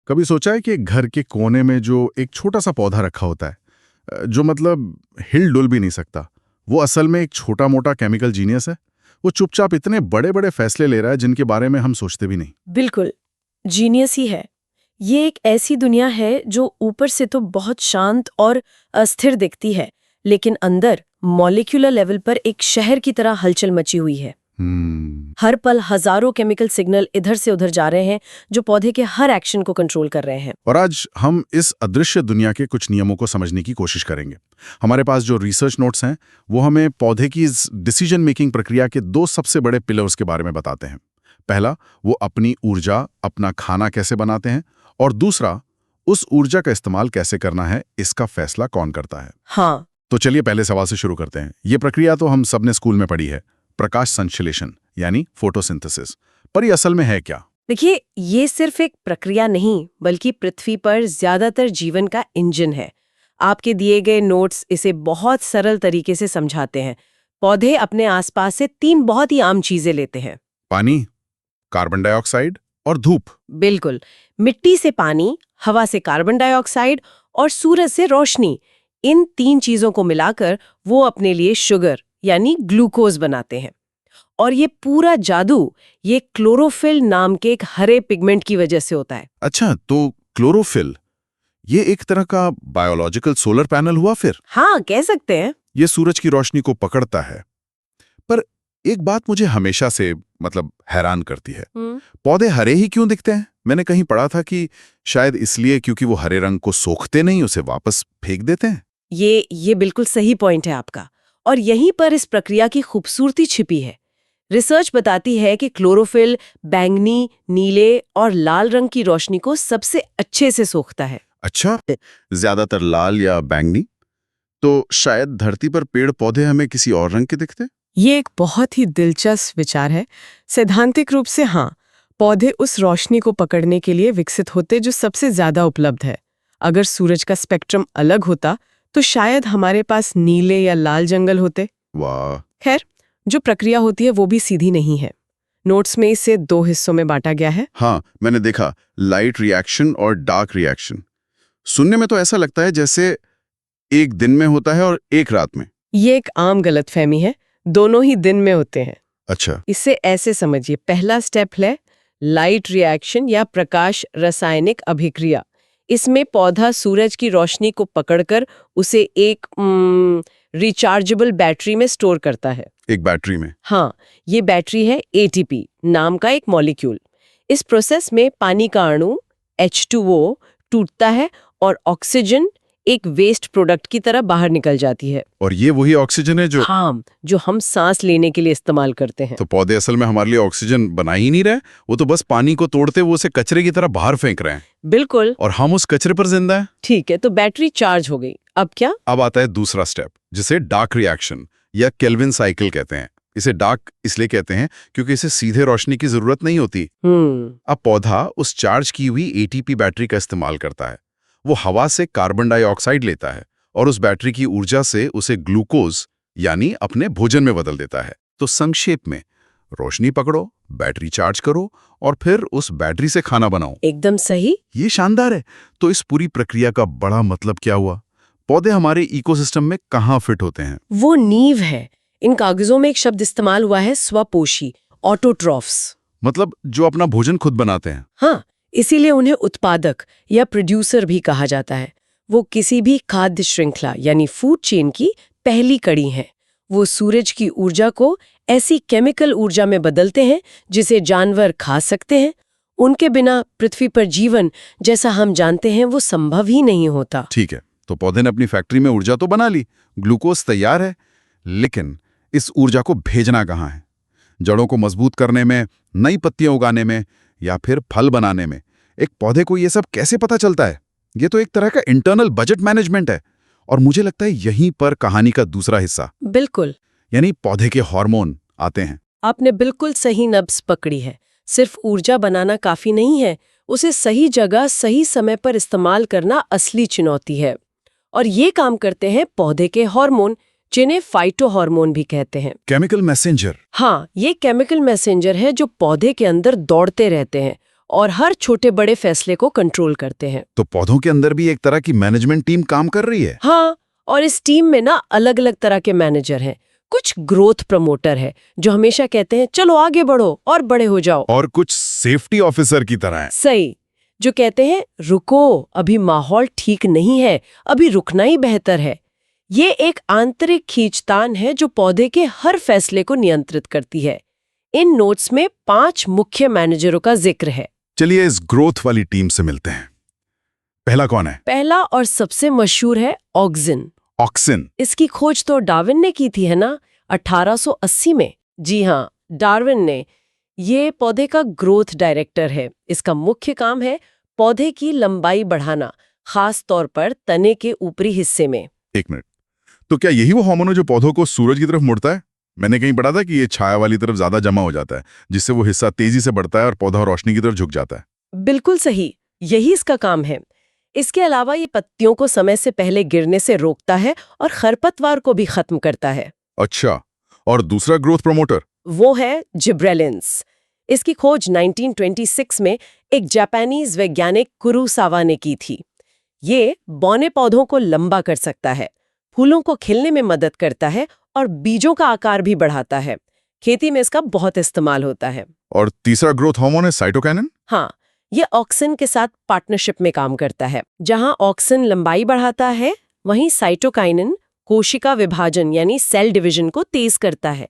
कभी सोचा है कि घर के कोने में जो एक छोटा सा पौधा रखा होता है, जो मतलब हिल डुल भी नहीं सकता, वो असल में एक छोटा मोटा केमिकल जीनियस है। वो चुपचाप इतने बड़े बड़े फैसले ले रहा है जिनके बारे में हम सोचते भी नहीं। बिल्कुल, जीनियस ही है। ये एक ऐसी दुनिया है जो ऊपर से तो बहुत शांत और अस्थिर दिखती है, लेकिन अंदर मॉलिक्यूलर लेवल पर एक शहर की तरह हलचल मची हुई है। हर पल हजारों केमिकल सिग्नल इधर से उधर जा रहे हैं, जो पौधे के हर एक्शन को कंट्रोल कर रहे हैं। और आज हम इस अदृश्य दुनिया के कुछ नियमों को समझने की कोशिश करेंगे। हमारे पास जो रिसर्च नोट्स हैं, वो हमें पौधे की इस डिसीजन मेकिंग प्रक्रिया के दो सबसे बड़े पिलर्स के बारे में बताते हैं। पहला, वो अपनी ऊर्जा, अपना खाना कैसे बनाते हैं, और दूसरा, उस ऊर्जा का इस्तेमाल कैसे करना है, इसका फैसला कौन करता है। हाँ, तो चलिए पहले सवाल से शुरू करते हैं। ये प्रक्रिया तो हम सबने स्कूल में पढ़ी है, प्रकाश संश्लेषण यानी फोटोसिंथेसिस। पर ये असल में है क्या? देखिए, ये सिर्फ एक प्रक्रिया नहीं, बल्कि पृथ्वी पर ज्यादातर जीवन का इंजन है। आपके दिए गए नोट्स इसे बहुत सरल तरीके से समझाते हैं। पौधे अपने आसपास से 3 बहुत ही आम चीजें लेते हैं। पानी, कार्बन डाइऑक्साइड और धूप। बिल्कुल, मिट्टी से पानी, हवा से कार्बन डाइऑक्साइड और सूरज से रोशनी। इन 3 चीजों को मिलाकर वो अपने लिए शुगर यानी ग्लूकोज बनाते हैं। और ये पूरा जादू ये क्लोरोफिल नाम के एक हरे पिगमेंट की वजह से होता है। अच्छा, तो क्लोरोफिल ये एक तरह का बायोलॉजिकल सोलर पैनल हुआ फिर? हाँ, कह सकते हैं। ये सूरज की रोशनी को पकड़ता है। पर एक बात मुझे हमेशा से हैरान करती है, पौधे हरे ही क्यों दिखते हैं? मैंने कहीं पढ़ा था कि शायद इसलिए क्योंकि वो हरे रंग को सोखते नहीं, उसे वापस फेंक देते हैं। ये बिल्कुल सही पॉइंट है आपका। और यहीं पर इस प्रक्रिया की खूबसूरती छिपी है। रिसर्च बताती है कि क्लोरोफिल बैंगनी, नीले और लाल रंग की रोशनी को सबसे अच्छे से सोखता है। अच्छा, ज्यादातर लाल या बैंगनी? तो शायद धरती पर पेड़ पौधे हमें किसी और रंग के दिखते? ये एक बहुत ही दिलचस्प विचार है। सैद्धांतिक रूप से हाँ, पौधे उस रोशनी को पकड़ने के लिए विकसित होते जो सबसे ज्यादा उपलब्ध है। अगर सूरज का स्पेक्ट्रम अलग होता तो शायद हमारे पास नीले या लाल जंगल होते। वाह। खैर, जो प्रक्रिया होती है वो भी सीधी नहीं है। नोट्स में इसे 2 हिस्सों में बांटा गया है। हाँ, मैंने देखा, लाइट रिएक्शन और डार्क रिएक्शन। सुनने में तो ऐसा लगता है जैसे एक दिन में होता है और एक रात में। ये एक आम गलतफहमी है, दोनों ही दिन में होते हैं। अच्छा। इसे ऐसे समझिए, पहला स्टेप है लाइट रिएक्शन या प्रकाश रासायनिक अभिक्रिया। इसमें पौधा सूरज की रोशनी को पकड़कर उसे एक रिचार्जेबल बैटरी में स्टोर करता है। एक बैटरी में? हाँ, ये बैटरी है एटीपी नाम का एक मॉलिक्यूल। इस प्रोसेस में पानी का अणु H2O टूटता है और ऑक्सीजन एक वेस्ट प्रोडक्ट की तरह बाहर निकल जाती है। और ये वही ऑक्सीजन है जो? हाँ, जो हम सांस लेने के लिए इस्तेमाल करते हैं। तो पौधे असल में हमारे लिए ऑक्सीजन बना ही नहीं रहे, वो तो बस पानी को तोड़ते वो उसे कचरे की तरह बाहर फेंक रहे हैं। बिल्कुल। और हम उस कचरे पर जिंदा हैं। ठीक है, तो बैटरी चार्ज हो गई। अब क्या? अब आता है दूसरा स्टेप, जिसे डार्क रिएक्शन या केल्विन साइकिल कहते हैं। इसे डार्क इसलिए कहते हैं क्योंकि इसे सीधे रोशनी की जरूरत नहीं होती। अब पौधा उस चार्ज की हुई एटीपी बैटरी का इस्तेमाल करता है। वो हवा से कार्बन डाइऑक्साइड लेता है और उस बैटरी की ऊर्जा से उसे ग्लूकोज यानी अपने भोजन में बदल देता है। तो संक्षेप में, रोशनी पकड़ो, बैटरी चार्ज करो और फिर उस बैटरी से खाना बनाओ। एकदम सही। ये शानदार है। तो इस पूरी प्रक्रिया का बड़ा मतलब क्या हुआ? पौधे हमारे इकोसिस्टम में कहाँ फिट होते हैं? वो नींव है। इन कागजों में एक शब्द इस्तेमाल हुआ है, स्वपोषी, ऑटोट्रॉफ्स। मतलब जो अपना भोजन खुद बनाते हैं। हाँ, इसीलिए उन्हें उत्पादक या प्रोड्यूसर भी कहा जाता है। वो किसी भी खाद्य श्रृंखला यानी फूड चेन की पहली कड़ी हैं। वो सूरज की ऊर्जा को ऐसी केमिकल ऊर्जा में बदलते हैं जिसे जानवर खा सकते हैं। उनके बिना पृथ्वी पर जीवन जैसा हम जानते हैं वो संभव ही नहीं होता। ठीक है, तो पौधे ने अपनी फैक्ट्री में ऊर्जा तो बना ली, ग्लूकोज तैयार है, लेकिन इस ऊर्जा को भेजना कहाँ है? जड़ों को मजबूत करने में, नई पत्तियां उगाने में, या फिर फल बनाने में? एक पौधे को ये सब कैसे पता चलता है? ये तो एक तरह का इंटरनल बजट मैनेजमेंट है। और मुझे लगता है यहीं पर कहानी का दूसरा हिस्सा, बिल्कुल, यानी पौधे के हार्मोन आते हैं। आपने बिल्कुल सही नब्ज पकड़ी है। सिर्फ ऊर्जा बनाना काफी नहीं है, उसे सही जगह सही समय पर इस्तेमाल करना असली चुनौती है। और ये काम करते हैं पौधे के हार्मोन, जिन्हें फाइटोहार्मोन भी कहते हैं। Chemical messenger? हाँ, ये केमिकल मैसेंजर है जो पौधे के अंदर दौड़ते रहते हैं और हर छोटे बड़े फैसले को कंट्रोल करते हैं। तो पौधों के अंदर भी एक तरह की मैनेजमेंट टीम काम कर रही है। हाँ, और इस टीम में ना अलग अलग तरह के मैनेजर हैं। कुछ ग्रोथ प्रमोटर है जो हमेशा कहते हैं चलो आगे बढ़ो और बड़े हो जाओ, और कुछ सेफ्टी ऑफिसर की तरह है। सही, जो कहते हैं रुको, अभी माहौल ठीक नहीं है, अभी रुकना ही बेहतर है। ये एक आंतरिक खींचतान है जो पौधे के हर फैसले को नियंत्रित करती है। इन नोट्स में 5 मुख्य मैनेजरों का जिक्र है। चलिए इस ग्रोथ वाली टीम से मिलते हैं। पहला कौन है? पहला और सबसे मशहूर है ऑक्सिन। ऑक्सिन। इसकी खोज तो डार्विन ने की थी, है ना, 1880 में। जी हाँ, डार्विन ने। ये पौधे का ग्रोथ डायरेक्टर है। इसका मुख्य काम है पौधे की लंबाई बढ़ाना, खास तौर पर तने के ऊपरी हिस्से में। एक मिनट, तो क्या यही वो हार्मोन है जो पौधों को सूरज की तरफ मुड़ता है? मैंने कहीं पढ़ा था कि ये छाया वाली तरफ ज्यादा जमा हो जाता है, जिससे वो हिस्सा तेजी से बढ़ता है और पौधा रोशनी की तरफ झुक जाता है। बिल्कुल सही, यही इसका काम है। इसके अलावा ये पत्तियों को समय से पहले गिरने से रोकता है और खरपतवार को भी खत्म करता है। अच्छा, और दूसरा ग्रोथ प्रमोटर? वो है जिब्रेलिन्स। इसकी खोज 1926 में एक जापानीज वैज्ञानिक कुरोसावा ने की थी। ये बौने पौधों को लंबा कर सकता है, फूलों को खिलने में मदद करता है और बीजों का आकार भी बढ़ाता है। खेती में इसका बहुत इस्तेमाल होता है। और तीसरा ग्रोथ हार्मोन है साइटोकाइनिन? हाँ, ये ऑक्सिन के साथ पार्टनरशिप में काम करता है। जहां ऑक्सिन लंबाई बढ़ाता है, वहीं साइटोकाइनिन कोशिका विभाजन यानी सेल डिवीजन को तेज करता है,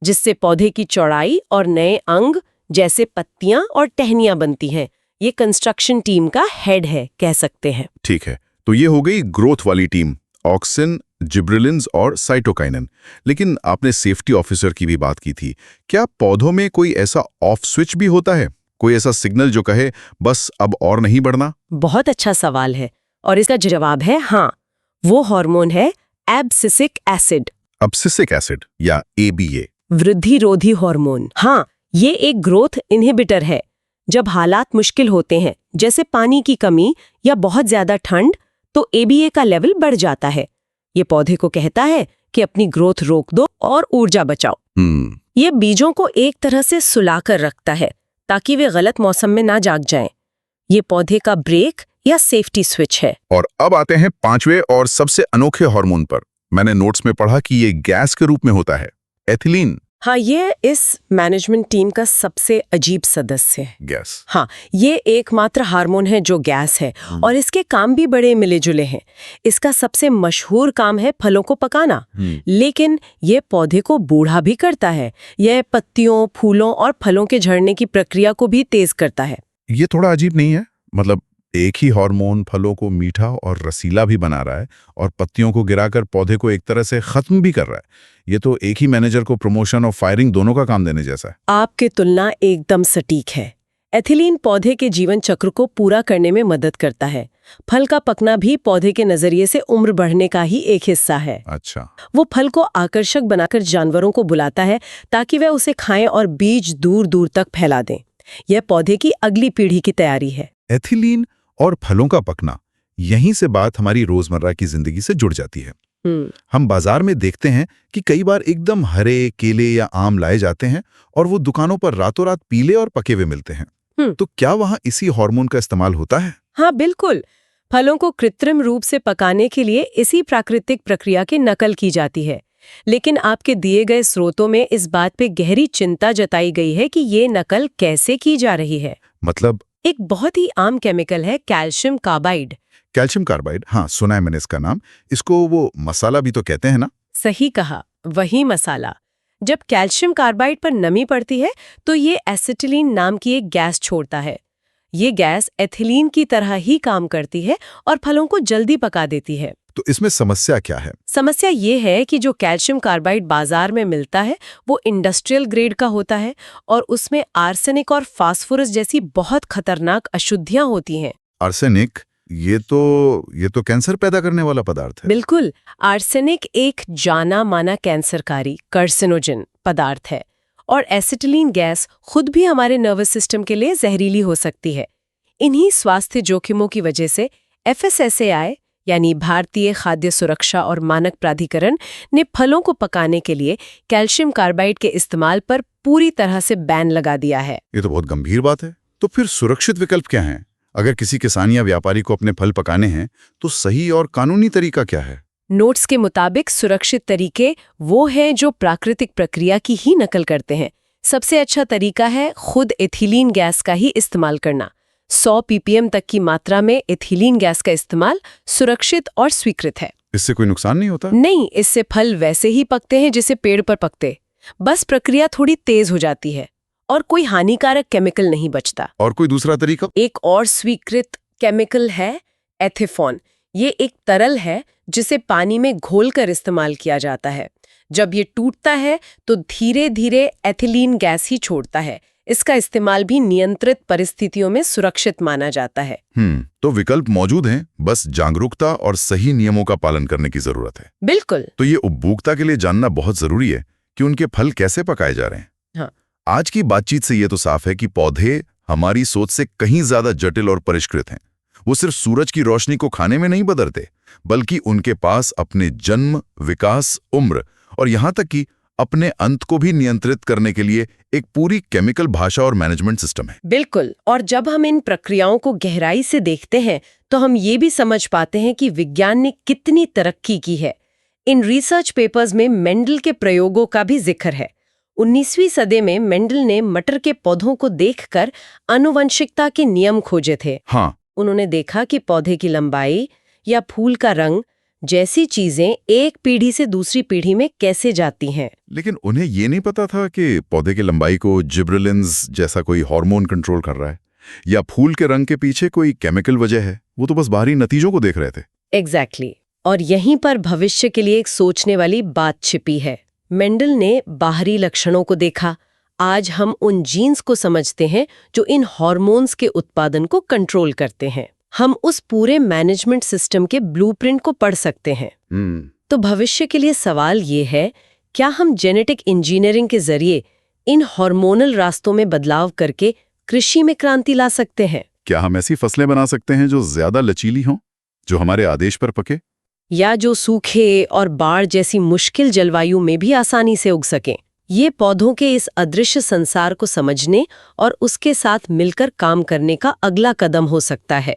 जिससे पौधे की चौड़ाई और नए अंग जैसे पत्तियां और टहनियां बनती हैं। ये कंस्ट्रक्शन टीम का हेड है, कह सकते हैं। ठीक है, तो ये हो गई ग्रोथ वाली टीम, ऑक्सिन, जिब्रेलिन्स और साइटोकाइनिन। लेकिन आपने सेफ्टी ऑफिसर की भी बात की थी। क्या पौधों में कोई ऐसा ऑफ स्विच भी होता है? कोई ऐसा सिग्नल जो कहे बस अब और नहीं बढ़ना? बहुत अच्छा सवाल है और इसका जवाब है हाँ। वो हार्मोन है एब्सिसिक एसिड। अब्सिसिक एसिड या ABA। वृद्धिरोधी हार्मोन। हाँ, ये एक ग्रोथ इनहिबिटर है। जब हालात मुश्किल होते हैं, जैसे पानी की कमी या बहुत ज्यादा ठंड, तो ABA का लेवल बढ़ जाता है। ये पौधे को कहता है कि अपनी ग्रोथ रोक दो और ऊर्जा बचाओ। ये बीजों को एक तरह से सुलाकर रखता है ताकि वे गलत मौसम में ना जाग जाएं। ये पौधे का ब्रेक या सेफ्टी स्विच है। और अब आते हैं 5वें और सबसे अनोखे हार्मोन पर। मैंने नोट्स में पढ़ा कि ये गैस के रूप में होता है, एथिलीन। हाँ, ये इस मैनेजमेंट टीम का सबसे अजीब सदस्य है। गैस। हाँ, ये एकमात्र हार्मोन है जो गैस है और इसके काम भी बड़े मिले-जुले हैं। इसका सबसे मशहूर काम है फलों को पकाना, लेकिन ये पौधे को बूढ़ा भी करता है। यह पत्तियों, फूलों और फलों के झड़ने की प्रक्रिया को भी तेज करता है। ये थोड़ा अजीब नहीं है? मतलब एक ही हार्मोन फलों को मीठा और रसीला भी बना रहा है और पत्तियों को गिराकर पौधे को एक तरह से खत्म भी कर रहा है। ये तो एक ही मैनेजर को प्रमोशन और फायरिंग दोनों का काम देने जैसा है। आपकी तुलना एकदम सटीक है। एथिलीन पौधे के जीवन चक्र को पूरा करने में मदद करता है। फल का पकना भी पौधे के नजरिए से उम्र बढ़ने का ही एक हिस्सा है। अच्छा। वो फल को आकर्षक बनाकर जानवरों को बुलाता है ताकि वे उसे खाएं और बीज दूर दूर तक फैला दें। यह पौधे की अगली पीढ़ी की तैयारी है। एथिलीन और फलों का पकना, यहीं से बात हमारी रोजमर्रा की जिंदगी से जुड़ जाती है। हम बाजार में देखते हैं कि कई बार एकदम हरे केले या आम लाए जाते हैं और वो दुकानों पर रातों रात पीले और पके हुए मिलते हैं। तो क्या वहाँ इसी हार्मोन का इस्तेमाल होता है? हाँ, बिल्कुल। फलों को कृत्रिम रूप से पकाने के लिए इसी प्राकृतिक प्रक्रिया की नकल की जाती है। लेकिन आपके दिए गए स्रोतों में इस बात पे गहरी चिंता जताई गई है कि ये नकल कैसे की जा रही है। मतलब? एक बहुत ही आम केमिकल है कैल्शियम कार्बाइड। कैल्शियम कार्बाइड, हाँ सुना है मैंने इसका नाम। इसको वो मसाला भी तो कहते हैं ना? सही कहा, वही मसाला। जब कैल्शियम कार्बाइड पर नमी पड़ती है तो ये एसिटिलीन नाम की एक गैस छोड़ता है। ये गैस एथिलीन की तरह ही काम करती है और फलों को जल्दी पका देती है। तो इसमें समस्या क्या है? समस्या ये है कि जो कैल्शियम कार्बाइड बाजार में मिलता है वो इंडस्ट्रियल ग्रेड का होता है और उसमें आर्सेनिक और फास्फोरस जैसी बहुत खतरनाक अशुद्धियां होती हैं। आर्सेनिक? ये तो कैंसर पैदा करने वाला पदार्थ है। बिल्कुल, आर्सेनिक एक जाना माना कैंसरकारी कार्सिनोजन पदार्थ है और एसिटिलीन गैस खुद भी हमारे नर्वस सिस्टम के लिए जहरीली हो सकती है। इन्हीं स्वास्थ्य जोखिमों की वजह से FSSAI यानी भारतीय खाद्य सुरक्षा और मानक प्राधिकरण ने फलों को पकाने के लिए कैल्शियम कार्बाइड के इस्तेमाल पर पूरी तरह से बैन लगा दिया है। ये तो बहुत गंभीर बात है। तो फिर सुरक्षित विकल्प क्या हैं? अगर किसी किसान या व्यापारी को अपने फल पकाने हैं तो सही और कानूनी तरीका क्या है? नोट्स के मुताबिक सुरक्षित तरीके वो हैं जो प्राकृतिक प्रक्रिया की ही नकल करते हैं। सबसे अच्छा तरीका है खुद एथिलीन गैस का ही इस्तेमाल करना। 100 ppm तक की मात्रा में एथिलीन गैस का इस्तेमाल सुरक्षित और स्वीकृत है। इससे कोई नुकसान नहीं होता? नहीं, इससे फल वैसे ही पकते हैं जैसे पेड़ पर पकते। बस प्रक्रिया थोड़ी तेज हो जाती है और कोई हानिकारक केमिकल नहीं बचता। और कोई दूसरा तरीका? एक और स्वीकृत केमिकल है एथेफॉन। ये एक तरल है जिसे पानी में घोलकर इस्तेमाल किया जाता है। जब ये टूटता है तो धीरे धीरे एथिलीन गैस ही छोड़ता है। इसका इस्तेमाल भी नियंत्रित परिस्थितियों में सुरक्षित माना जाता है। तो विकल्प मौजूद हैं, बस जागरूकता और सही नियमों का पालन करने की जरूरत है। बिल्कुल। तो ये उपभोक्ता के लिए जानना बहुत जरूरी है कि उनके फल कैसे पकाए जा रहे हैं। हाँ। आज की बातचीत से ये तो साफ है कि पौधे हमारी सोच से कहीं ज्यादा जटिल और परिष्कृत हैं। वो सिर्फ सूरज की रोशनी को खाने में नहीं बदलते, बल्कि उनके पास अपने जन्म, विकास, उम्र और यहाँ तक कि अपने अंत को भी नियंत्रित करने के लिए एक पूरी केमिकल भाषा और मैनेजमेंट सिस्टम है। बिल्कुल। और जब हम इन प्रक्रियाओं को गहराई से देखते हैं तो हम ये भी समझ पाते हैं कि विज्ञान ने कितनी तरक्की की है। इन रिसर्च पेपर्स में मेंडल के प्रयोगों का भी जिक्र है। 19वीं सदी में मेंडल ने मटर के पौधों को देखकर आनुवंशिकता के नियम खोजे थे। हाँ। उन्होंने देखा कि पौधे की लंबाई या फूल का रंग जैसी चीजें एक पीढ़ी से दूसरी पीढ़ी में कैसे जाती हैं। लेकिन उन्हें ये नहीं पता था कि पौधे की लंबाई को जिब्रेलिन्स जैसा कोई हार्मोन कंट्रोल कर रहा है या फूल के रंग के पीछे कोई केमिकल वजह है। वो तो बस बाहरी नतीजों को देख रहे थे। एग्जैक्टली। और यहीं पर भविष्य के लिए एक सोचने वाली बात छिपी है। मेंडल ने बाहरी लक्षणों को देखा। आज हम उन जीन्स को समझते हैं जो इन हार्मोन्स के उत्पादन को कंट्रोल करते हैं। हम उस पूरे मैनेजमेंट सिस्टम के ब्लूप्रिंट को पढ़ सकते हैं। तो भविष्य के लिए सवाल ये है, क्या हम जेनेटिक इंजीनियरिंग के जरिए इन हार्मोनल रास्तों में बदलाव करके कृषि में क्रांति ला सकते हैं? क्या हम ऐसी फसलें बना सकते हैं जो ज्यादा लचीली हों, जो हमारे आदेश पर पके, या जो सूखे और बाढ़ जैसी मुश्किल जलवायु में भी आसानी से उग सकें? ये पौधों के इस अदृश्य संसार को समझने और उसके साथ मिलकर काम करने का अगला कदम हो सकता है।